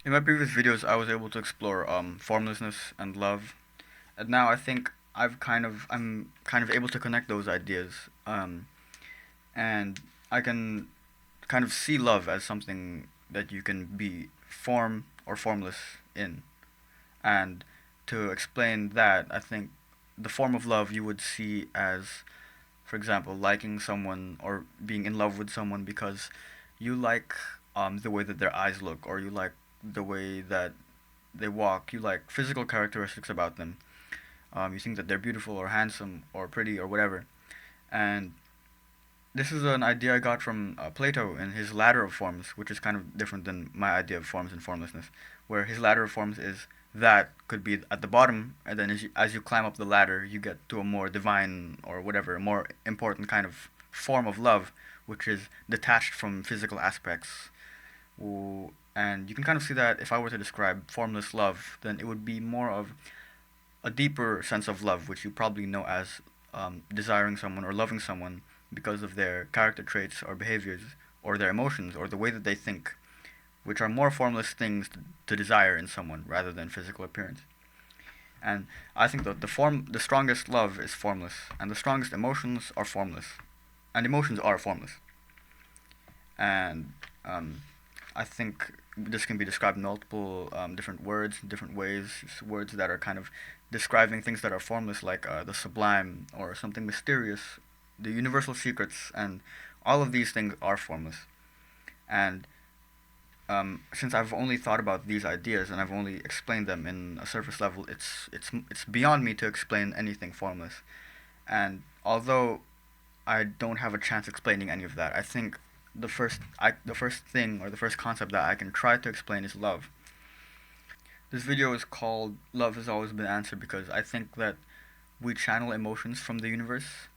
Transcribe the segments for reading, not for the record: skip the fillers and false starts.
In my previous videos, I was able to explore formlessness and love, and now I think I'm kind of able to connect those ideas, and I can kind of see love as something that you can be form or formless in. And to explain that, I think the form of love you would see as, for example, liking someone or being in love with someone because you like the way that their eyes look, or you like the way that they walk, you like physical characteristics about them. You think that they're beautiful or handsome or pretty or whatever. And this is an idea I got from Plato in his ladder of forms, which is kind of different than my idea of forms and formlessness, where his ladder of forms is that could be at the bottom, and then as you climb up the ladder, you get to a more divine or whatever, more important kind of form of love, which is detached from physical aspects. And you can kind of see that if I were to describe formless love, then it would be more of a deeper sense of love, which you probably know as desiring someone or loving someone because of their character traits or behaviors or their emotions or the way that they think, which are more formless things to desire in someone rather than physical appearance. And I think that the strongest love is formless, and the strongest emotions are formless, and emotions are formless. And I think this can be described in multiple different words, different ways, words that are kind of describing things that are formless, like the sublime or something mysterious, the universal secrets, and all of these things are formless. And since I've only thought about these ideas and I've only explained them in a surface level, it's beyond me to explain anything formless. And although I don't have a chance explaining any of that, I think the first thing or the first concept that I can try to explain is love. This video is called "Love Has Always Been Answered" because I think that we channel emotions from the universe,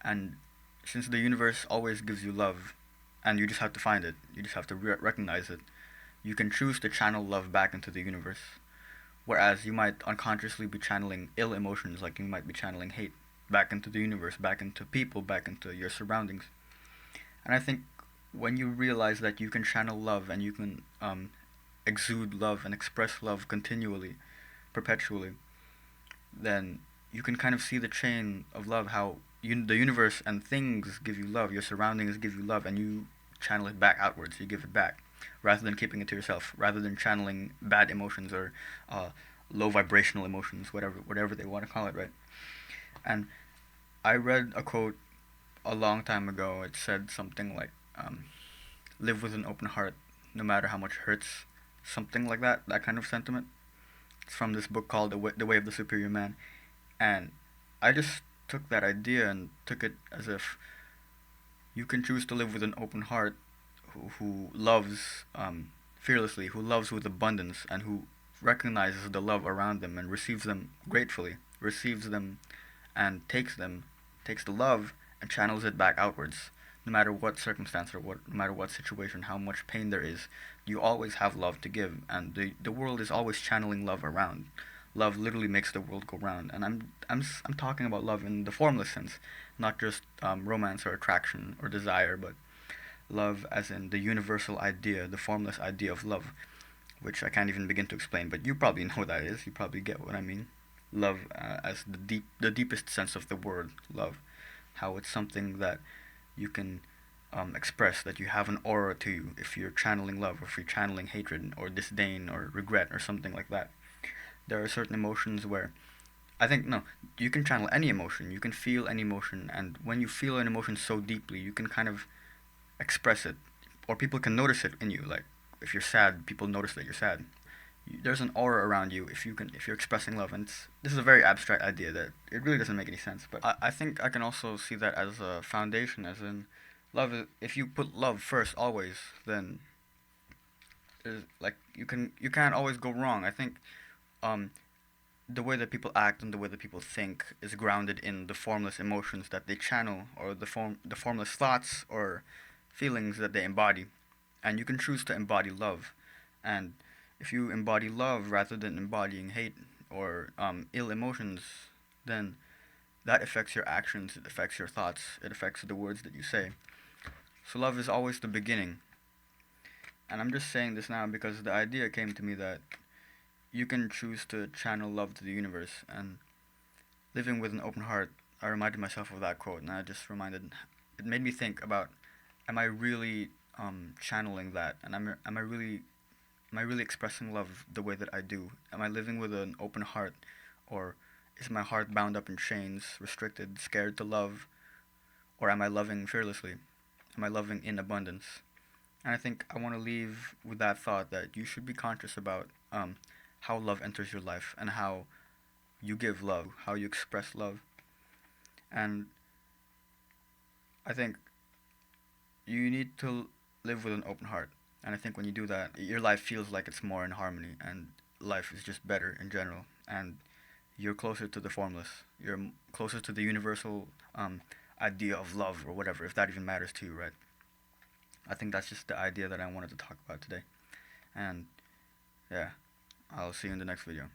and since the universe always gives you love, and you just have to find it, you just have to recognize it, you can choose to channel love back into the universe. Whereas you might unconsciously be channeling ill emotions, like you might be channeling hate back into the universe, back into people, back into your surroundings. And I think when you realize that you can channel love and you can exude love and express love continually, perpetually, then you can kind of see the chain of love, how the universe and things give you love, your surroundings give you love, and you channel it back outwards, you give it back, rather than keeping it to yourself, rather than channeling bad emotions or uh, low vibrational emotions, whatever they want to call it, right? And I read a quote a long time ago. It said something like, "Live with an open heart, no matter how much hurts," something like that. That kind of sentiment. It's from this book called The Way of the Superior Man, and I just took that idea and took it as if you can choose to live with an open heart, who loves fearlessly, who loves with abundance, and who recognizes the love around them and receives them gratefully, receives them and takes the love and channels it back outwards. No matter what circumstance or no matter what situation, how much pain there is, you always have love to give, and the world is always channeling love around. Love literally makes the world go round, and I'm talking about love in the formless sense, not just romance or attraction or desire, but love as in the universal idea, the formless idea of love, which I can't even begin to explain. But you probably know what that is. You probably get what I mean. Love as the deepest sense of the word love, how it's something that you can express, that you have an aura to you if you're channeling love, or if you're channeling hatred or disdain or regret or something like that. There are certain emotions where I think no, you can channel any emotion, you can feel any emotion, and when you feel an emotion so deeply, you can kind of express it, or people can notice it in you. Like if you're sad, people notice that you're sad. There's an aura around you if you're expressing love, and this is a very abstract idea that it really doesn't make any sense. But I think I can also see that as a foundation, as in love. If you put love first always, then like you can't always go wrong. I think um, the way that people act and the way that people think is grounded in the formless emotions that they channel, or the formless thoughts or feelings that they embody. And you can choose to embody love. And if you embody love rather than embodying hate or ill emotions, then that affects your actions, it affects your thoughts, it affects the words that you say. So love is always the beginning. And I'm just saying this now because the idea came to me that you can choose to channel love to the universe. And living with an open heart, I reminded myself of that quote, and it made me think about, am I really channeling that? And am I really expressing love the way that I do? Am I living with an open heart, or is my heart bound up in chains, restricted, scared to love, or am I loving fearlessly? Am I loving in abundance? And I think I want to leave with that thought that you should be conscious about how love enters your life and how you give love, how you express love. And I think you need to live with an open heart. And I think when you do that, your life feels like it's more in harmony and life is just better in general. And you're closer to the formless. You're closer to the universal idea of love or whatever, if that even matters to you, right? I think that's just the idea that I wanted to talk about today. And yeah, I'll see you in the next video.